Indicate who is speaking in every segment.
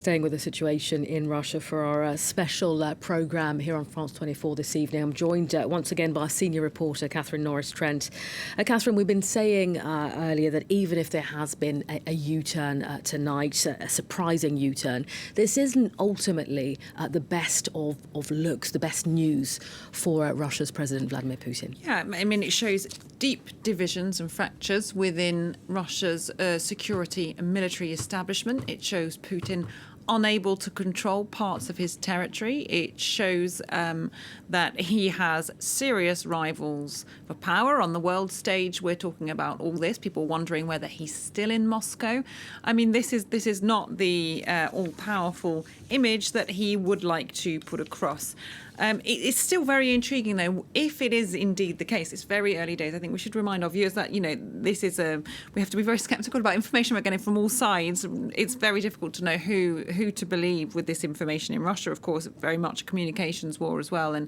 Speaker 1: Staying with the situation in Russia for our special programme here on France 24 this evening. I'm joined once again by senior reporter Catherine Norris-Trent. Catherine, we've been saying earlier that even if there has been a U-turn tonight, a surprising U-turn, this isn't ultimately the best of looks, the best news for Russia's President Vladimir Putin.
Speaker 2: Yeah, I mean, it shows deep divisions and fractures within Russia's security and military establishment. It shows Putin unable to control parts of his territory. It shows that he has serious rivals for power on the world stage. We're talking about all this, people wondering whether he's still in Moscow. I mean, this is not the all-powerful image that he would like to put across. It's still very intriguing, though, if it is indeed the case. It's very early days. I think we should remind our viewers that, this is we have to be very sceptical about information we're getting from all sides. It's very difficult to know who to believe with this information in Russia. Of course, very much a communications war as well, and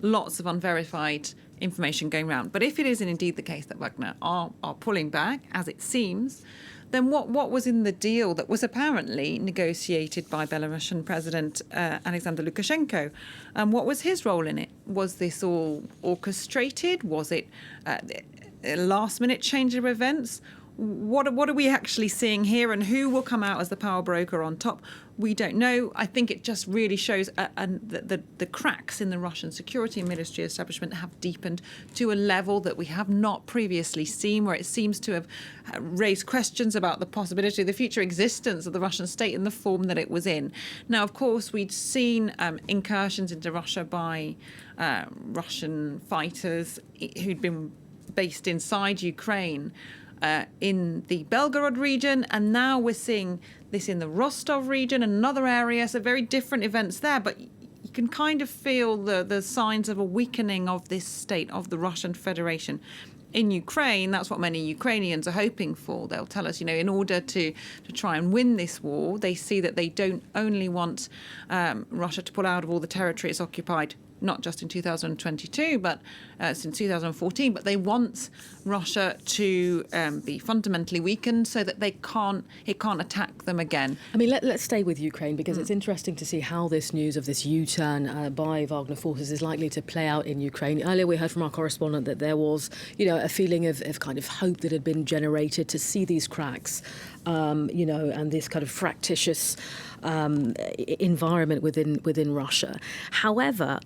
Speaker 2: lots of unverified information going around. But if it is indeed the case that Wagner are pulling back, as it seems, then what was in the deal that was apparently negotiated by Belarusian President Alexander Lukashenko? What was his role in it? Was this all orchestrated? Was it a last-minute change of events? What are we actually seeing here, and who will come out as the power broker on top? We don't know. I think it just really shows the cracks in the Russian security and military establishment have deepened to a level that we have not previously seen, where it seems to have raised questions about the possibility of the future existence of the Russian state in the form that it was in. Now, of course, we'd seen incursions into Russia by Russian fighters who'd been based inside Ukraine, in the Belgorod region, and now we're seeing this in the Rostov region and other areas. So very different events there, but you can kind of feel the signs of a weakening of this state, of the Russian Federation. In Ukraine, that's what many Ukrainians are hoping for. They'll tell us, in order to try and win this war, they see that they don't only want Russia to pull out of all the territory it's occupied, not just in 2022, but since 2014. But they want Russia to be fundamentally weakened so that it can't attack them again.
Speaker 1: I mean, let's stay with Ukraine, because it's interesting to see how this news of this U-turn by Wagner forces is likely to play out in Ukraine. Earlier, we heard from our correspondent that there was, a feeling of kind of hope that had been generated to see these cracks, and this kind of fractious environment within Russia. However,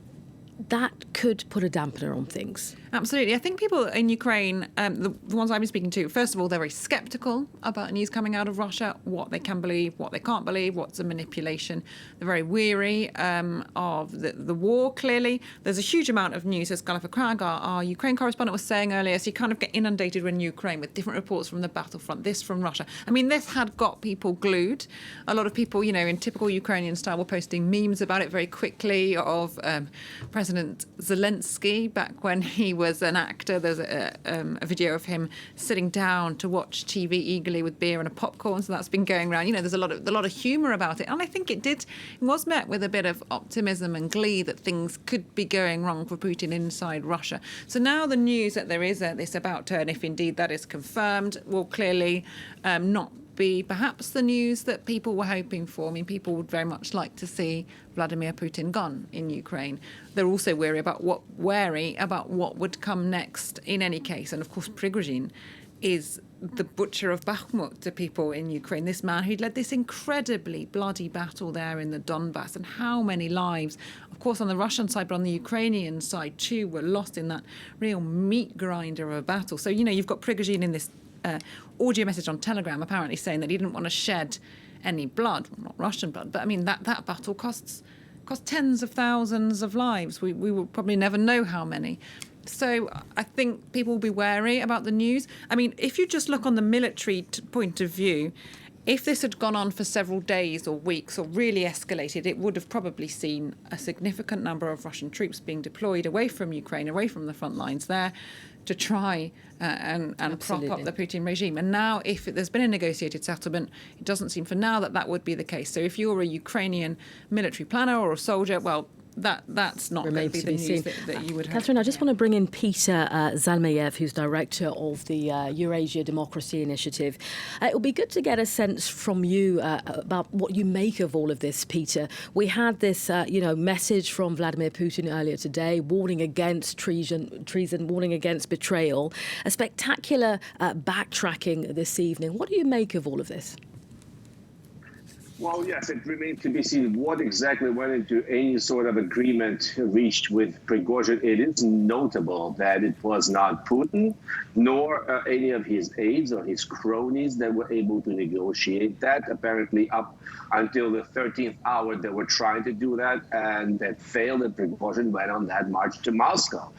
Speaker 1: that could put a dampener on things.
Speaker 2: Absolutely. I think people in Ukraine, the ones I've been speaking to, first of all, they're very sceptical about news coming out of Russia, what they can believe, what they can't believe, what's a manipulation. They're very weary of the war, clearly. There's a huge amount of news, as Galliford Cragg, our Ukraine correspondent, was saying earlier. So you kind of get inundated when Ukraine with different reports from the battlefront, this from Russia. I mean, this had got people glued. A lot of people, in typical Ukrainian style, were posting memes about it very quickly of President Zelensky back when he was an actor. There's a video of him sitting down to watch TV eagerly with beer and a popcorn. So that's been going around. There's a lot of humour about it, and I think it was met with a bit of optimism and glee that things could be going wrong for Putin inside Russia. So now the news that there is this about turn, if indeed that is confirmed, will clearly not be perhaps the news that people were hoping for. I mean, people would very much like to see Vladimir Putin gone in Ukraine. They're also wary about what would come next in any case. And of course, Prigozhin is the butcher of Bakhmut to people in Ukraine. This man who'd led this incredibly bloody battle there in the Donbass, and how many lives, of course, on the Russian side, but on the Ukrainian side too, were lost in that real meat grinder of a battle. So, you've got Prigozhin in this audio message on Telegram apparently saying that he didn't want to shed any blood, well, not Russian blood, but I mean that battle costs tens of thousands of lives. We will probably never know how many. So I think people will be wary about the news. I mean, if you just look on the military point of view, if this had gone on for several days or weeks or really escalated, it would have probably seen a significant number of Russian troops being deployed away from Ukraine, away from the front lines there, to try and prop up the Putin regime. And now, if there's been a negotiated settlement, it doesn't seem for now that would be the case. So if you're a Ukrainian military planner or a soldier, well, that's not going to be the news that you would hope.
Speaker 1: Catherine, I just want to bring in Peter Zalmayev, who's director of the Eurasian Democracy Initiative. It would be good to get a sense from you about what you make of all of this, Peter. We had this, message from Vladimir Putin earlier today, warning against treason, warning against betrayal. A spectacular backtracking this evening. What do you make of all of this?
Speaker 3: Well, yes, it remains to be seen what exactly went into any sort of agreement reached with Prigozhin. It is notable that it was not Putin nor any of his aides or his cronies that were able to negotiate that. Apparently, up until the 13th hour, they were trying to do that, and that failed, and Prigozhin went on that march to Moscow.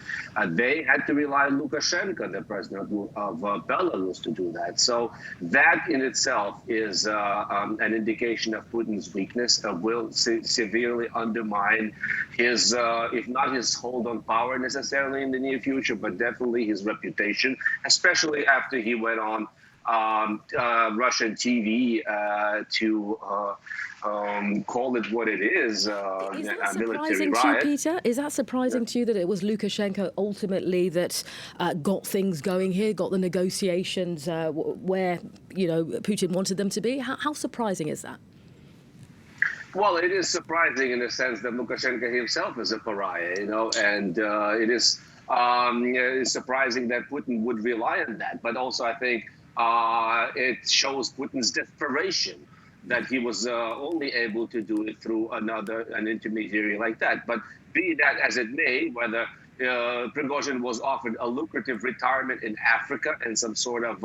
Speaker 3: They had to rely on Lukashenko, the president of Belarus, to do that. So that in itself is an indication of Putin's weakness, will severely undermine his, if not his hold on power necessarily in the near future, but definitely his reputation, especially after he went on Russian TV to call it what it is a military riot.
Speaker 1: To you, Peter? Is that surprising to you that it was Lukashenko ultimately that got things going here, got the negotiations where Putin wanted them to be? How surprising is that?
Speaker 3: Well, it is surprising in the sense that Lukashenko himself is a pariah, and it is surprising that Putin would rely on that. But also, I think it shows Putin's desperation that he was only able to do it through an intermediary like that. But be that as it may, whether Prigozhin was offered a lucrative retirement in Africa and some sort of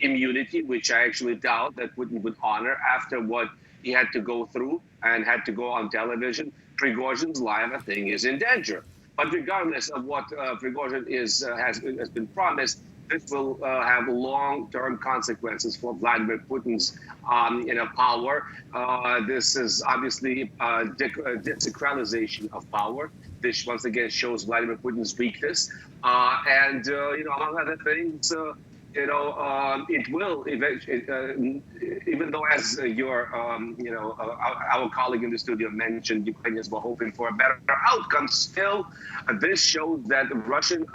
Speaker 3: immunity, which I actually doubt that Putin would honor after what he had to go through and had to go on television, Prigozhin's life, I think, is in danger. But regardless of what Prigozhin has been promised, this will have long-term consequences for Vladimir Putin's power. This is obviously a desacralization of power. This once again shows Vladimir Putin's weakness, and among other things. It will eventually, even though as our colleague in the studio mentioned, Ukrainians were hoping for a better outcome. Still, this shows that the Russian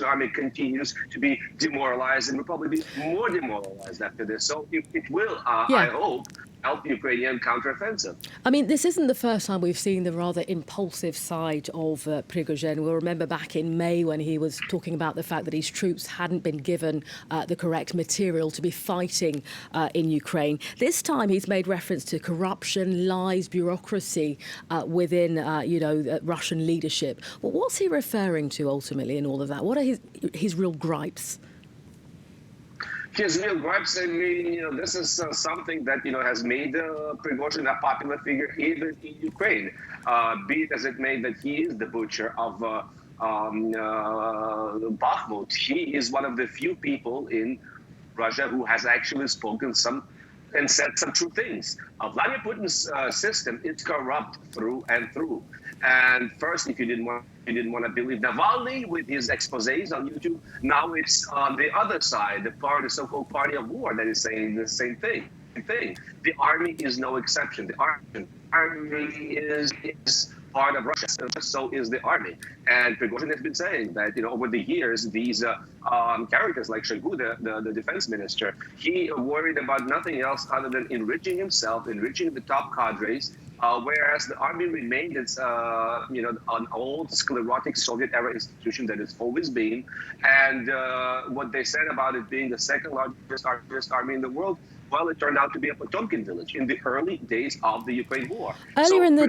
Speaker 3: army continues to be demoralized and will probably be more demoralized after this. So it will, I hope, help Ukrainian counteroffensive.
Speaker 1: I mean, this isn't the first time we've seen the rather impulsive side of Prigozhin. We'll remember back in May when he was talking about the fact that his troops hadn't been given the correct material to be fighting in Ukraine. This time he's made reference to corruption, lies, bureaucracy within, Russian leadership. Well, what's he referring to ultimately in all of that? What are his real gripes?
Speaker 3: His real gripes, I mean, this is something that, has made Prigozhin a popular figure even in Ukraine. Be it as it may that he is the butcher of Bakhmut. He is one of the few people in Russia who has actually spoken and said some true things. Vladimir Putin's system is corrupt through and through. And first, if you didn't want to believe Navalny with his exposés on YouTube, now it's on the other side, the so-called party of war that is saying the same thing. The army is no exception. The army is part of Russia, so is the army. And Prigozhin has been saying that, over the years, these characters like Shoigu, the defense minister, he worried about nothing else other than enriching himself, enriching the top cadres, whereas the army remained an old sclerotic Soviet-era institution that it's always been. And what they said about it being the second largest army in the world, well, it turned out to be a Potemkin village in the early days of the Ukraine war.
Speaker 1: Earlier in the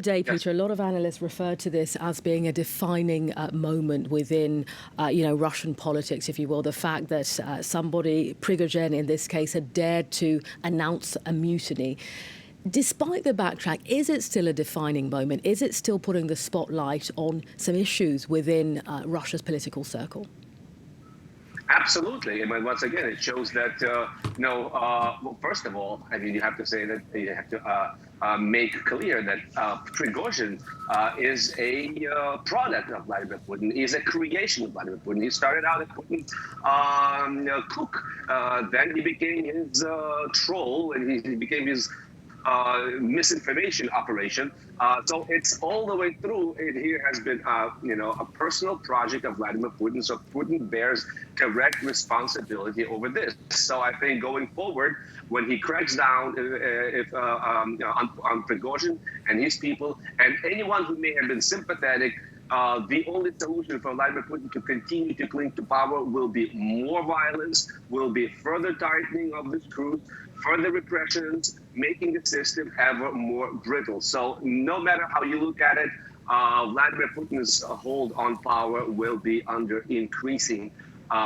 Speaker 1: day, Peter, a lot of analysts referred to this as being a defining moment within, Russian politics, if you will. The fact that somebody, Prigozhin in this case, had dared to announce a mutiny. Despite the backtrack, is it still a defining moment? Is it still putting the spotlight on some issues within Russia's political circle?
Speaker 3: Absolutely. I mean, once again, it shows that, well, first of all, I mean, you have to say that you have to make clear that Prigozhin is a product of Vladimir Putin, is a creation of Vladimir Putin. He started out as Putin's cook. Then he became his troll, and he became his misinformation operation. So it's all the way through. It here has been, a personal project of Vladimir Putin. So Putin bears direct responsibility over this. So I think going forward, when he cracks down on Prigozhin and his people and anyone who may have been sympathetic, the only solution for Vladimir Putin to continue to cling to power will be more violence, will be further tightening of the screws, further repressions, making the system ever more brittle. So no matter how you look at it, Vladimir Putin's hold on power will be under increasing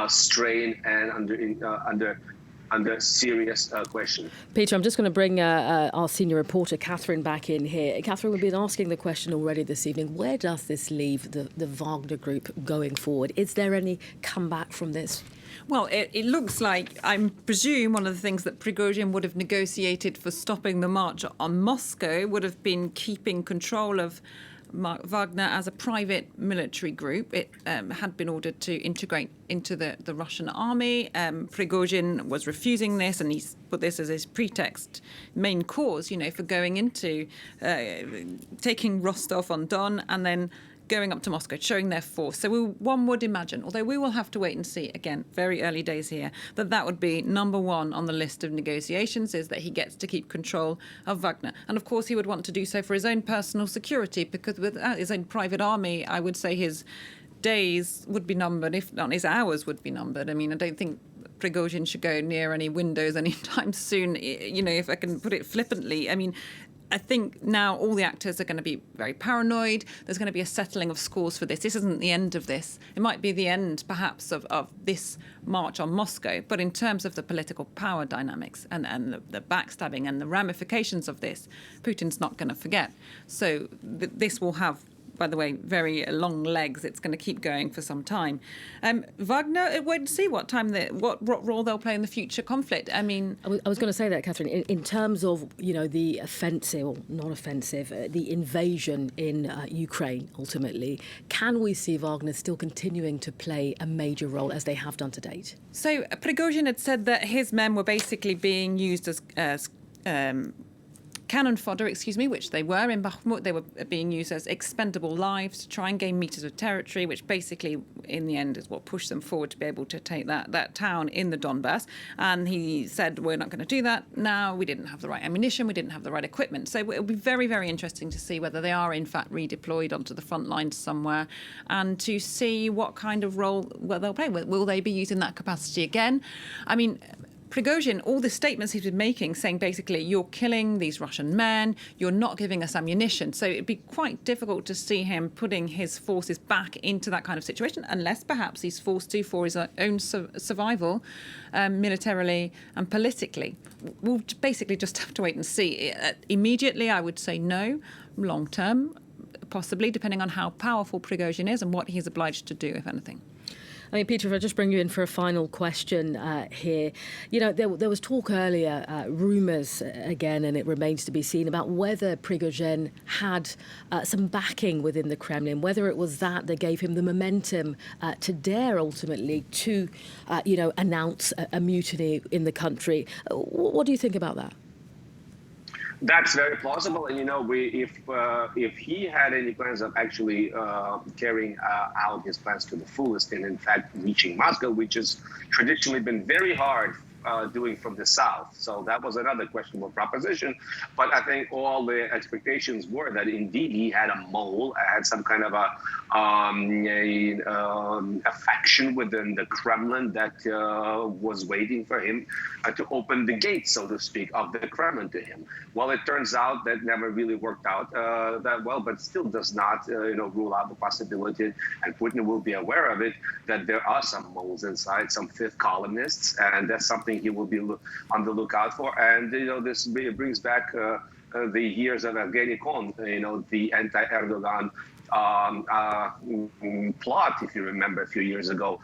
Speaker 3: strain and under serious question.
Speaker 1: Peter, I'm just going to bring our senior reporter, Catherine, back in here. Catherine, we've been asking the question already this evening. Where does this leave the Wagner Group going forward? Is there any comeback from this?
Speaker 2: Well, it looks like, I presume, one of the things that Prigozhin would have negotiated for stopping the march on Moscow would have been keeping control of Wagner as a private military group. It had been ordered to integrate into the Russian army. Prigozhin was refusing this, and he's put this as his pretext, main cause, for going into taking Rostov-on-Don and then going up to Moscow, showing their force. So one would imagine, although we will have to wait and see, again, very early days here, that would be number one on the list of negotiations, is that he gets to keep control of Wagner. And of course, he would want to do so for his own personal security, because without his own private army, I would say his days would be numbered, if not his hours would be numbered. I mean, I don't think Prigozhin should go near any windows anytime soon, if I can put it flippantly. I mean, I think now all the actors are going to be very paranoid. There's going to be a settling of scores for this. This isn't the end of this. It might be the end, perhaps, of this march on Moscow. But in terms of the political power dynamics and the backstabbing and the ramifications of this, Putin's not going to forget. So this will have, by the way, very long legs. It's going to keep going for some time. Wagner, wait and see what role they'll play in the future conflict. I mean,
Speaker 1: I was going to say that, Catherine, in terms of the offensive or non-offensive, the invasion in Ukraine. Ultimately, can we see Wagner still continuing to play a major role as they have done to date?
Speaker 2: So Prigozhin had said that his men were basically being used as cannon fodder, which they were in Bakhmut. They were being used as expendable lives to try and gain meters of territory, which basically, in the end, is what pushed them forward to be able to take that town in the Donbass. And he said, we're not going to do that now. We didn't have the right ammunition. We didn't have the right equipment. So it'll be very, very interesting to see whether they are, in fact, redeployed onto the front lines somewhere, and to see what kind of role they'll play. Will they be using that capacity again? I mean, Prigozhin, all the statements he's been making, saying basically, you're killing these Russian men, you're not giving us ammunition. So it'd be quite difficult to see him putting his forces back into that kind of situation, unless perhaps he's forced to for his own survival, militarily and politically. We'll basically just have to wait and see. Immediately, I would say no. Long term, possibly, depending on how powerful Prigozhin is and what he's obliged to do, if anything.
Speaker 1: I mean, Peter, if I just bring you in for a final question here. There was talk earlier, rumours again, and it remains to be seen, about whether Prigozhin had some backing within the Kremlin, whether it was that gave him the momentum to dare ultimately to, announce a mutiny in the country. What do you think about that?
Speaker 3: That's very plausible, and if he had any plans of actually carrying out his plans to the fullest, and in fact reaching Moscow, which has traditionally been very hard doing from the south, so that was another questionable proposition. But I think all the expectations were that indeed he had a mole, had some kind of a faction within the Kremlin that was waiting for him to open the gates, so to speak, of the Kremlin to him. Well, it turns out that never really worked out that well, but still does not rule out the possibility, and Putin will be aware of it, that there are some moles inside, some fifth columnists, and that's something he will be on the lookout for. And this brings back the years of Yevgeny Prigozhin, the anti-Erdogan plot, if you remember, a few years ago,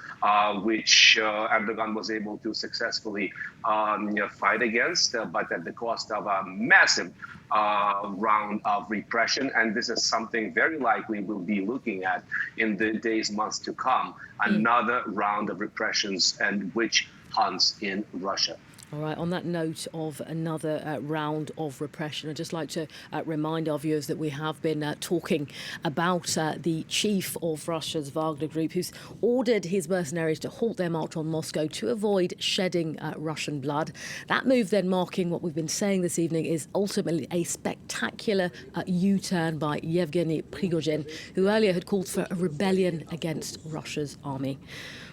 Speaker 3: which Erdogan was able to successfully fight against, but at the cost of a massive round of repression. And this is something very likely we'll be looking at in the days, months to come, another round of repressions and witch hunts in Russia.
Speaker 1: All right, on that note of another round of repression, I'd just like to remind our viewers that we have been talking about the chief of Russia's Wagner Group, who's ordered his mercenaries to halt their march on Moscow to avoid shedding Russian blood. That move then marking what we've been saying this evening is ultimately a spectacular U-turn by Yevgeny Prigozhin, who earlier had called for a rebellion against Russia's army.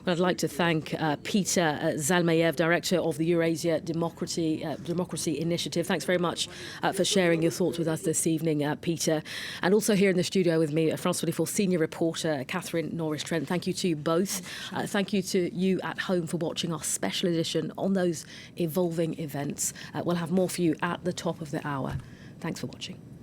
Speaker 1: Well, I'd like to thank Peter Zalmayev, director of the Eurasian Democracy Initiative. Thanks very much for sharing your thoughts with us this evening, Peter. And also here in the studio with me, France 24 senior reporter Catherine Norris-Trent. Thank you to you both. Thank you to you at home for watching our special edition on those evolving events. We'll have more for you at the top of the hour. Thanks for watching.